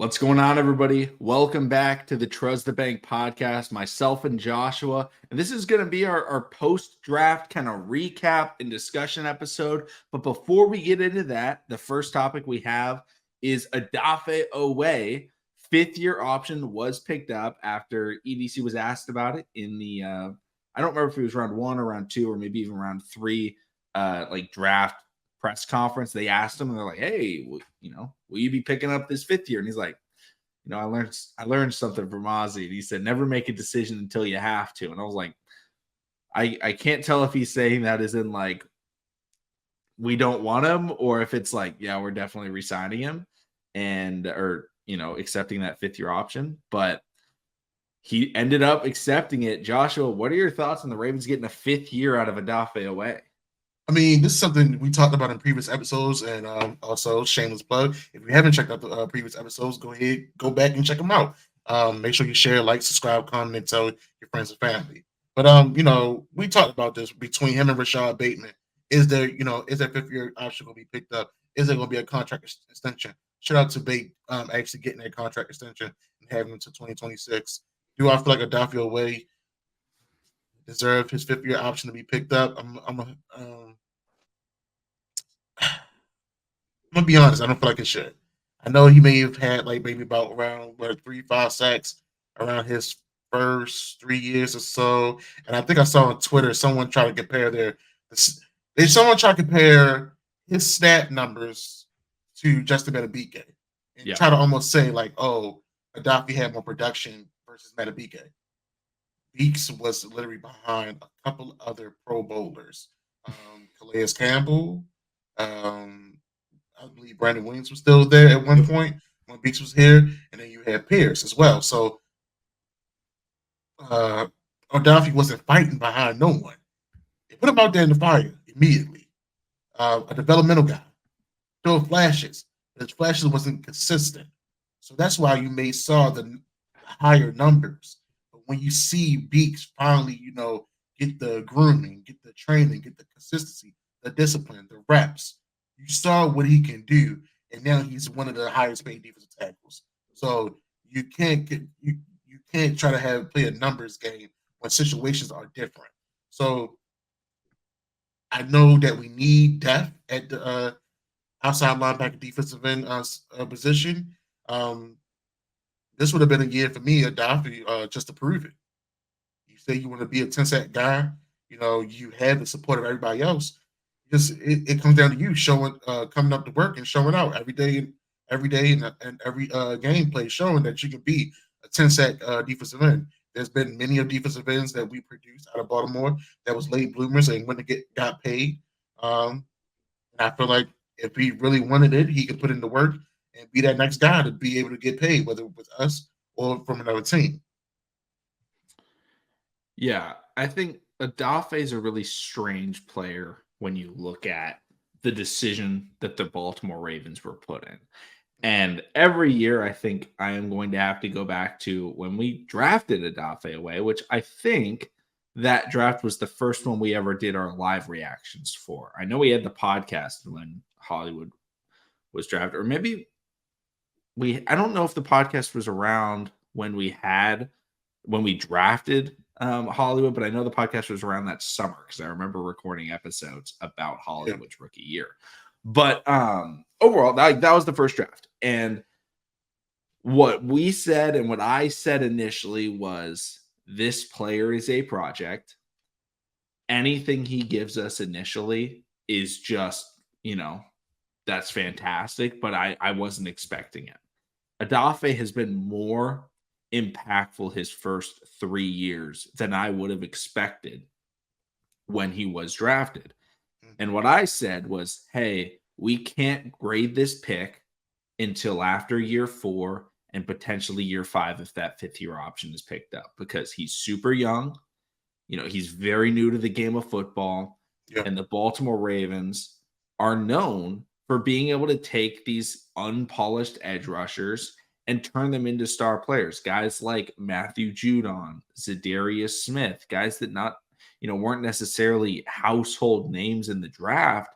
What's going on, everybody? Welcome back to the Truzz the Bank podcast. Myself and Joshua, and this is going to be our post-draft kind of recap and discussion episode. But before we get into that, the first topic we have is Adafe Oweh. Fifth-year option was picked up after EDC was asked about it in the I don't remember if it was round 1 or round 2 or maybe even round 3 draft press conference. They asked him and they're like, hey, will you be picking up this fifth year? And he's like, I learned something from Ozzy. And he said, never make a decision until you have to. And I was like, I can't tell if he's saying that as in like, we don't want him, or if it's like, yeah, we're definitely re-signing him or accepting that fifth year option. But he ended up accepting it. Joshua, what are your thoughts on the Ravens getting a fifth year out of Adafe Oweh? I mean, this is something we talked about in previous episodes, and also shameless plug. If you haven't checked out the previous episodes, go back and check them out. Make sure you share, like, subscribe, comment, and tell your friends and family. But we talked about this between him and Rashad Bateman. Is that fifth year option going to be picked up? Is there going to be a contract extension? Shout out to Bate actually getting a contract extension and having him to 2026. Do I feel like Adafe Oweh deserved his fifth year option to be picked up? I'm gonna be honest. I don't feel like it should. I know he may have had like maybe about around 3-5 sacks around his first 3 years or so, and I think I saw on Twitter someone try to compare someone try to compare his stat numbers to Justin Matabike and try to almost say like, oh, Adafe had more production versus Matabike. Beeks was literally behind a couple other Pro Bowlers, Calais Campbell. I believe Brandon Williams was still there at one point when Beeks was here, and then you had Pierce as well. So Odafe wasn't fighting behind no one. They put him out there in the fire immediately. A developmental guy, showed flashes, but his flashes wasn't consistent. So that's why you may saw the higher numbers. But when you see Beeks finally, get the grooming, get the training, get the consistency, the discipline, the reps, you saw what he can do, and now he's one of the highest paid defensive tackles. So you can't try to play a numbers game when situations are different. So I know that we need depth at the outside linebacker defensive end position. This would have been a year for me, Adafe, just to prove it. You say you want to be a 10-sack guy, you have the support of everybody else. It comes down to you showing, coming up to work and showing out every day, and every gameplay, showing that you can be a 10-sack defensive end. There's been many of defensive ends that we produced out of Baltimore that was late bloomers and when they got paid. And I feel like if he really wanted it, he could put in the work and be that next guy to be able to get paid, whether it was us or from another team. Yeah, I think Adafe is a really strange player when you look at the decision that the Baltimore Ravens were put in. And every year, I think I am going to have to go back to when we drafted Adafe Oweh, which I think that draft was the first one we ever did our live reactions for. I know we had the podcast when Hollywood was drafted, or maybe I don't know if the podcast was around when we drafted Hollywood, but I know the podcast was around that summer because I remember recording episodes about Hollywood's rookie year. But overall, that was the first draft. And what we said and what I said initially was this player is a project. Anything he gives us initially is just, that's fantastic, but I wasn't expecting it. Adafe has been more impactful his first 3 years than I would have expected when he was drafted. And what I said was, hey, we can't grade this pick until after year 4 and potentially year 5 if that fifth year option is picked up, because he's super young. He's very new to the game of football. Yep. And the Baltimore Ravens are known for being able to take these unpolished edge rushers and turn them into star players. Guys like Matthew Judon, Zadarius Smith, guys that weren't necessarily household names in the draft.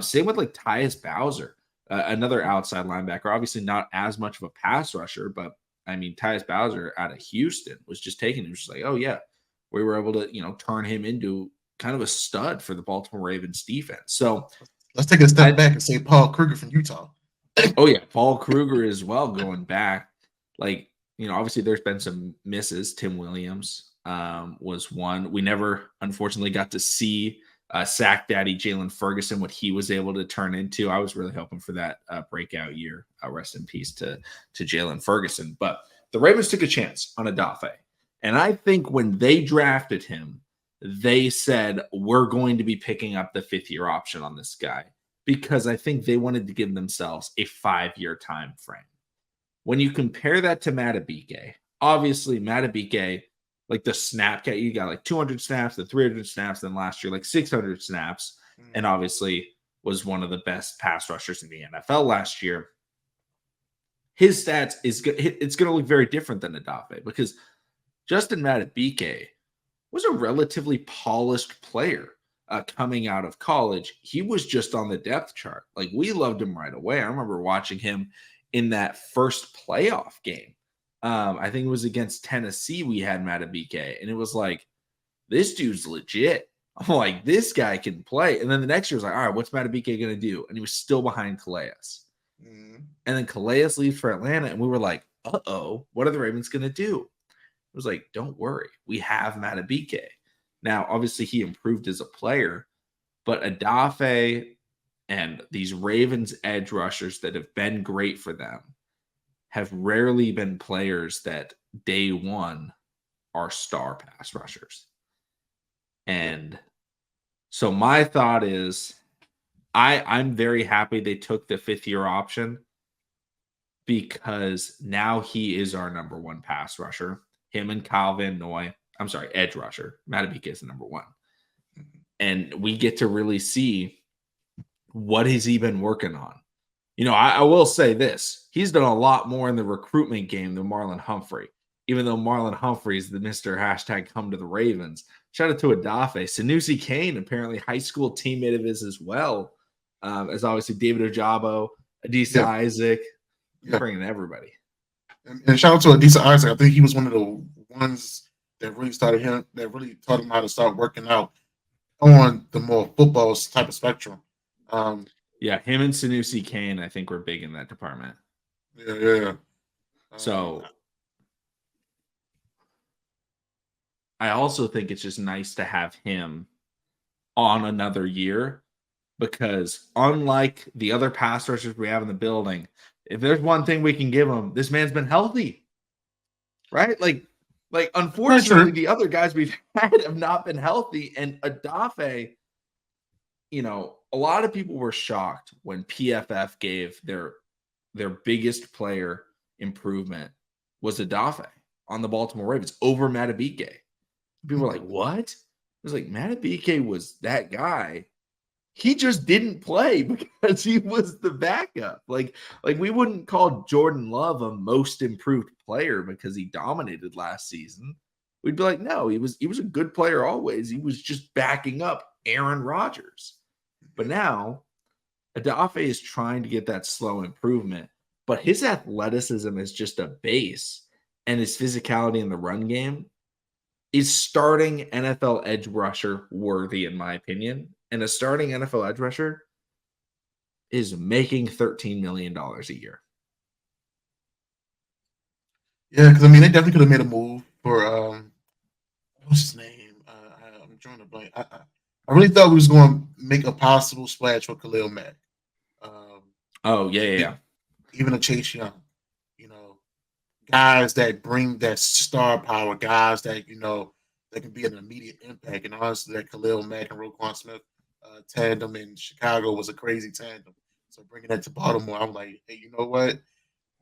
Same with like Tyus Bowser. another outside linebacker. Obviously, not as much of a pass rusher, but I mean, Tyus Bowser out of Houston was just taking him. Just like, oh yeah, we were able to turn him into kind of a stud for the Baltimore Ravens defense. So Let's take a step back and say Paul Kruger from Utah. Oh yeah, Paul Kruger as well going back. Like, obviously there's been some misses. Tim Williams was one. We never, unfortunately, got to see sack daddy Jalen Ferguson, what he was able to turn into. I was really hoping for that breakout year. Rest in peace to Jalen Ferguson. But the Ravens took a chance on Adafe. And I think when they drafted him, they said, we're going to be picking up the 5th-year option on this guy, because I think they wanted to give themselves a 5-year time frame. When you compare that to Madubuike, obviously Madubuike, like the snap count, you got like 200 snaps, the 300 snaps, then last year like 600 snaps, and obviously was one of the best pass rushers in the NFL last year. His stats it's going to look very different than Adafe, because Justin Madubuike was a relatively polished player. Coming out of college, he was just on the depth chart. Like, we loved him right away. I remember watching him in that first playoff game. I think it was against Tennessee. We had Madubuike, and it was like, this dude's legit. I'm like, this guy can play. And then the next year was like, all right, what's Madubuike going to do? And he was still behind Calais. And then Calais leaves for Atlanta, and we were like, uh-oh, what are the Ravens going to do? It was like, don't worry, we have Madubuike. Now, obviously, he improved as a player, but Adafe and these Ravens edge rushers that have been great for them have rarely been players that day one are star pass rushers. And so my thought is, I'm very happy they took the 5th-year option, because now he is our number one pass rusher. Him and Kyle Van Noy. I'm sorry, edge rusher. Madubuike is the number one. And we get to really see what has he been working on. I will say this. He's done a lot more in the recruitment game than Marlon Humphrey, even though Marlon Humphrey is the Mr. # come to the Ravens. Shout out to Adafe. Sanusi Kane, apparently high school teammate of his as well, as obviously David Ojabo, Adisa Isaac. Bringing everybody. And shout out to Adisa Isaac. I think he was one of the ones that really taught him how to start working out on the more football type of spectrum. Him and Sanusi Kane, I think, were big in that department. Yeah. So I also think it's just nice to have him on another year, because unlike the other pass rushers we have in the building, if there's one thing we can give him, this man's been healthy, right? Like unfortunately, the other guys we've had have not been healthy. And Adafe, a lot of people were shocked when PFF gave their biggest player improvement was Adafe on the Baltimore Ravens over Madubuike. People were like, what? It was like, Madubuike was that guy. He just didn't play because he was the backup. Like we wouldn't call Jordan Love a most improved player because he dominated last season. We'd be like, no, he was a good player always. He was just backing up Aaron Rodgers. But now Adafe is trying to get that slow improvement, but his athleticism is just a base, and his physicality in the run game is starting NFL edge rusher worthy, in my opinion. And a starting NFL edge rusher is making $13 million a year. Yeah, because they definitely could have made a move for what's his name? I'm drawing a blank. I really thought we was going to make a possible splash for Khalil Mack. Even a Chase Young, guys that bring that star power, guys that that can be an immediate impact. And honestly, that Khalil Mack and Roquan Smith tandem in Chicago was a crazy tandem. So bringing that to Baltimore, I'm like, hey, you know what?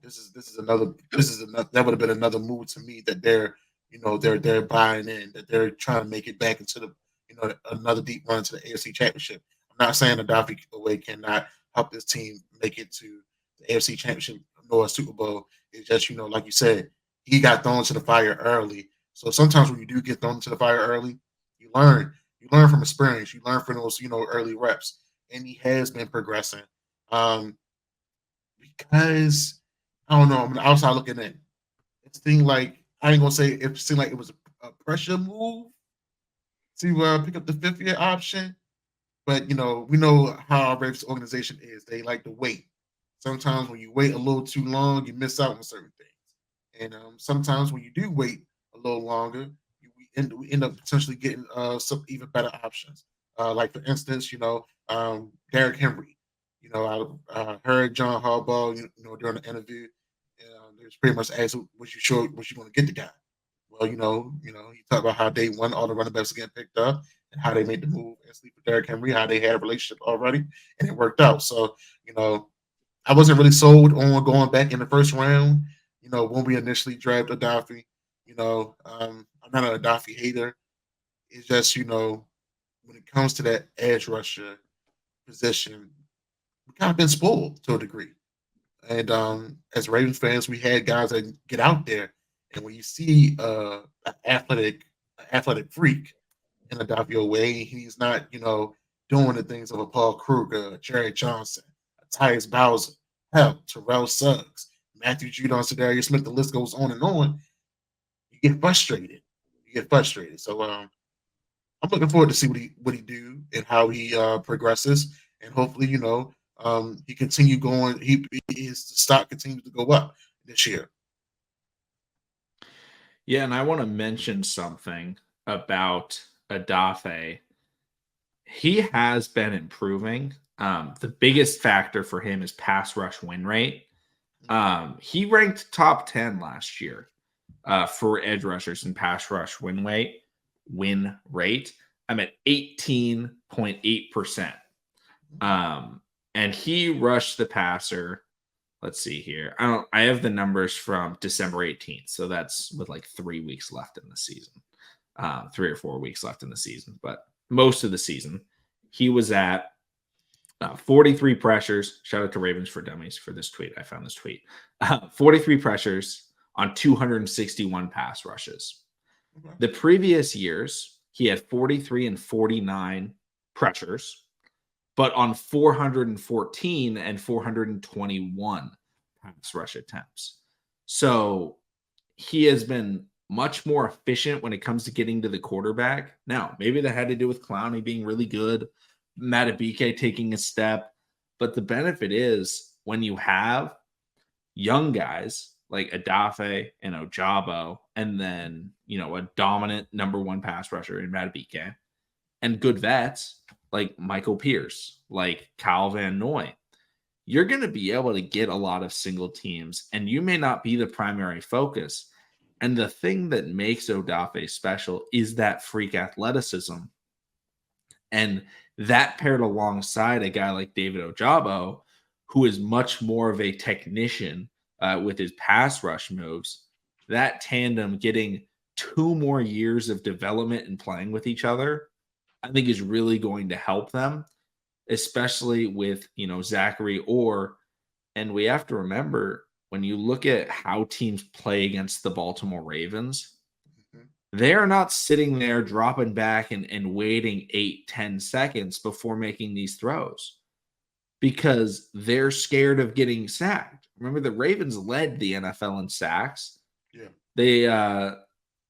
That would have been another move to me that they're buying in, that they're trying to make it back into the another deep run to the AFC Championship. I'm not saying Adafe Oweh cannot help this team make it to the AFC Championship nor a Super Bowl. It's just like you said, he got thrown to the fire early. So sometimes when you do get thrown to the fire early, you learn. You learn from experience. You learn from those early reps, and he has been progressing. because I don't know. I'm outside looking in. It seemed like I ain't gonna say it seemed like it was a pressure move to pick up the fifth year option. But we know how our Ravens organization is. They like to wait. Sometimes when you wait a little too long, you miss out on certain things. And sometimes when you do wait a little longer, we end up potentially getting some even better options. Like for instance, Derrick Henry. I heard John Harbaugh, during the interview, they was pretty much asked, "Was you sure was you going to get the guy?" Well, he talked about how day one all the running backs getting picked up and how they made the move and sleep with Derrick Henry, how they had a relationship already, and it worked out. So, I wasn't really sold on going back in the first round. When we initially drafted Adafe, I'm not an Adafe hater. It's just, when it comes to that edge rusher position, we kind of been spoiled to a degree. And as Ravens fans, we had guys that get out there, and when you see an athletic freak in Adafe Oweh, he's not, doing the things of a Paul Kruger, Jerry Johnson, a Tyus Bowser, hell, Terrell Suggs, Matthew Judon, Sedarius Smith. The list goes on and on. You get frustrated. So I'm looking forward to see what he do and how he progresses, and hopefully, he continue going. His stock continues to go up this year. Yeah, and I want to mention something about Adafe. He has been improving. The biggest factor for him is pass rush win rate. He ranked top 10 last year for edge rushers in pass rush win rate. I'm at 18.8%. And he rushed the passer. Let's see here. I have the numbers from December 18th. So that's with like 3 weeks left in the season. 3 or 4 weeks left in the season. But most of the season, he was at 43 pressures. Shout out to Ravens for Dummies for this tweet. I found this tweet. 43 pressures on 261 pass rushes. Okay. The previous years, he had 43 and 49 pressures, but on 414 and 421 pass rush attempts. So he has been much more efficient when it comes to getting to the quarterback. Now, maybe that had to do with Clowney being really good, Matabike taking a step, but the benefit is when you have young guys like Adafe and Ojabo, and then, a dominant number one pass rusher in Matabike, and good vets like Michael Pierce, like Kyle Van Noy, you're going to be able to get a lot of single teams, and you may not be the primary focus. And the thing that makes Odafe special is that freak athleticism. And that paired alongside a guy like David Ojabo, who is much more of a technician with his pass rush moves, that tandem getting 2 more years of development and playing with each other, I think is really going to help them, especially with, Zachary Orr. And we have to remember, when you look at how teams play against the Baltimore Ravens, they are not sitting there dropping back and waiting 8-10 seconds before making these throws because they're scared of getting sacked. Remember, the Ravens led the NFL in sacks. Yeah. They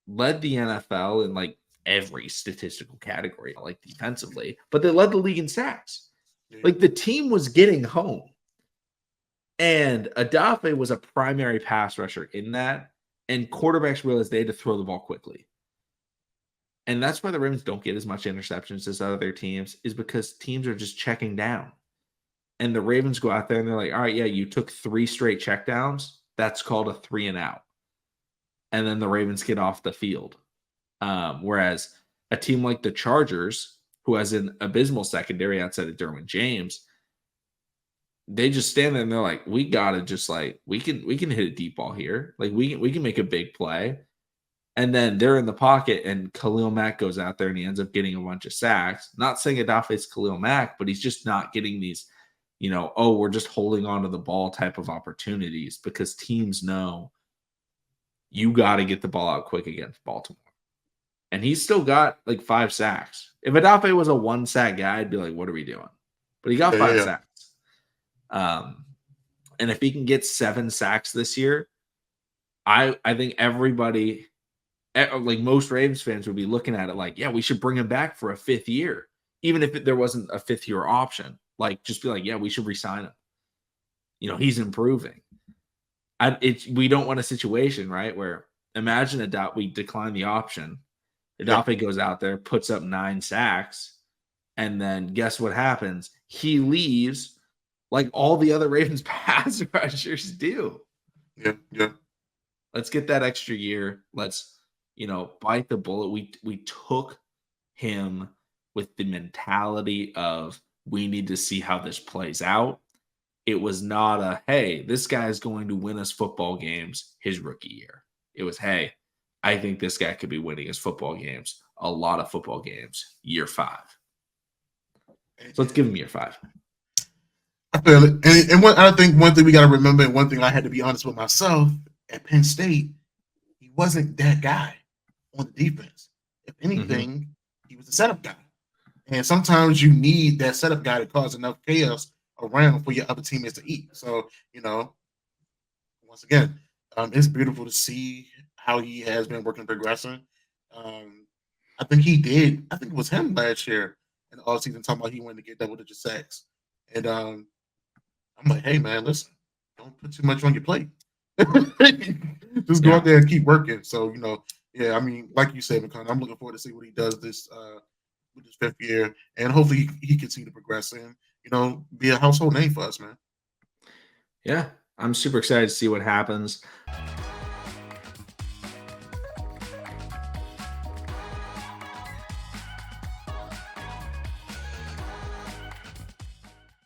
led the NFL in like every statistical category, like defensively, but they led the league in sacks. Yeah. Like the team was getting home. And Adafe was a primary pass rusher in that. And quarterbacks realized they had to throw the ball quickly. And that's why the Ravens don't get as much interceptions as other teams, is because teams are just checking down. And the Ravens go out there and they're like, all right, yeah, you took 3 straight checkdowns. That's called a 3 and out. And then the Ravens get off the field. Whereas a team like the Chargers, who has an abysmal secondary outside of Derwin James, they just stand there and they're like, we gotta just like we can hit a deep ball here. Like we can make a big play. And then they're in the pocket and Khalil Mack goes out there and he ends up getting a bunch of sacks. Not saying Adafe's Khalil Mack, but he's just not getting these, we're just holding on to the ball type of opportunities because teams know you got to get the ball out quick against Baltimore. And he's still got like 5 sacks. If Adafe was a 1 sack guy, I'd be like, what are we doing? But he got 5 sacks. And if he can get 7 sacks this year, I think everybody, like most Ravens fans, would be looking at it like, yeah, we should bring him back for a 5th year, even if there wasn't a 5th year option. Like, just be like, yeah, we should resign him. He's improving. We don't want a situation, right, where imagine we decline the option. Adafe goes out there, puts up 9 sacks, and then guess what happens? He leaves like all the other Ravens pass rushers do. Yeah. Let's get that extra year. Let's, bite the bullet. We took him with the mentality of we need to see how this plays out. It was not a, hey, this guy is going to win us football games his rookie year. It was, hey, I think this guy could be winning his football games, a lot of football games, year 5. So let's give him year 5. I feel it. And I think one thing we got to remember, and one thing I had to be honest with myself, at Penn State, he wasn't that guy on the defense. If anything, he was a setup guy. And sometimes you need that setup guy to cause enough chaos around for your other teammates to eat. So, once again, it's beautiful to see how he has been working, progressing. I think it was him last year in the offseason talking about he wanted to get double-digit sacks. And I'm like, hey, man, listen, don't put too much on your plate. Just go out there and keep working. So, I mean, like you said, McConnell, I'm looking forward to see what he does this with his 5th year, and hopefully he continue to progress and be a household name for us, man. Yeah, I'm super excited to see what happens.